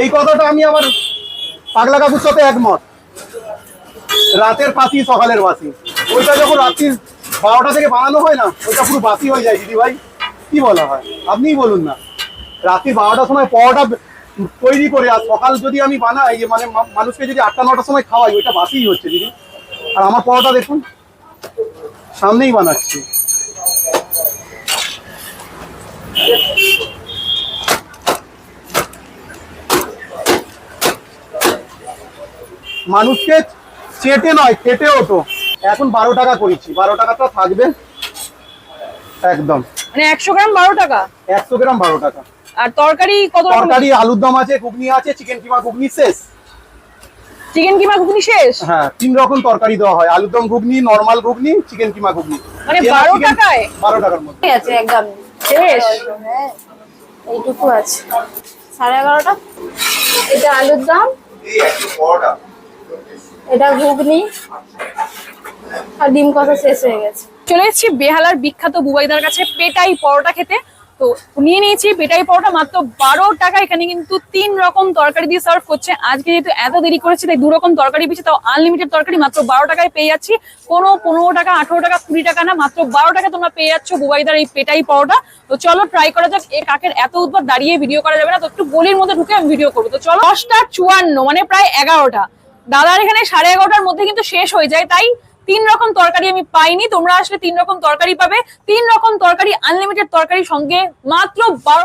এই কথাটা আমি আবার পাগলা কাকুর সাথে একমত। রাতের বাসি সকালের বাসি, ওইটা যখন রাত্রি 12টা থেকে বানানো হয় না, ওইটা পুরো বাসি হয়ে যায় দিদি ভাই। কি বলা হয় আপনিই বলুন না। রাত্রি 12টার সময় পরোটা তৈরি করে আর সকাল যদি আমি বানাই, মানে মানুষকে যদি 8টা-9টার সময় খাওয়াই, ওইটা বাসিই হচ্ছে দিদি। আর আমার পরোটা দেখুন সামনেই বানাচ্ছি। মানুষকে চেটে নয় খেটে ওঠো। এখন 12 টাকা করেছি, 12 টাকাটা থাকবে একদম। মানে 100 গ্রাম 12 টাকা, 100 গ্রাম 12 টাকা। আর তরকারি কত রকম? তরকারি আলুর দম আছে, ঘুগনি আছে, চিকেন কিমা ঘুগনি শেষ। চিকেন কিমা ঘুগনি শেষ? হ্যাঁ, 3 রকম তরকারি দেওয়া হয়, আলুর দম ঘুগনি, নরমাল ঘুগনি, চিকেন কিমা ঘুগনি। মানে 12 টাকায়? 12 টাকার মধ্যে আছে একদম শেষ? হ্যাঁ, এইটুকু আছে 11:30টা। এটা আলুর দম, এটা ঘুগনি, আর ডিম কষা শেষ হয়ে গেছে। চলে এসেছি বেহালার বিখ্যাত বুবাইদার কাছে পেটাই পরোটা খেতে। তো নিয়ে নিয়েছি পেটাই পরোটা মাত্র 12 টাকা। এখানে কিন্তু 3 রকম তরকারি দিয়ে সার্ভ করছে। আজকে যেহেতু এত দেরি করেছি তাই 2 রকম তরকারি পেয়েছি, তাও আনলিমিটেড তরকারি মাত্র 12 টাকায় পেয়ে যাচ্ছি। কোনো 15 টাকা 18 টাকা 20 টাকা না, মাত্র 12 টাকা তোমরা পেয়ে যাচ্ছ বুবাইদার এই পেটাই পরোটা। তো চলো ট্রাই করা যাক। এ কাকের এত উৎপাত, দাঁড়িয়ে ভিডিও করা যাবে না, তো একটু গলির মধ্যে ঢুকে আমি ভিডিও করবো। তো চলো। 10:54 মানে প্রায় 11টা। দাদার এখানে 11:30টার মধ্যে কিন্তু শেষ হয়ে যায়, তাই 3 রকম তরকারি আমি পাইনি। তোমরা আসলে 3 রকম তরকারি পাবে। 3 রকম তরকারি, আনলিমিটেড তরকারি, সঙ্গে মাত্র 12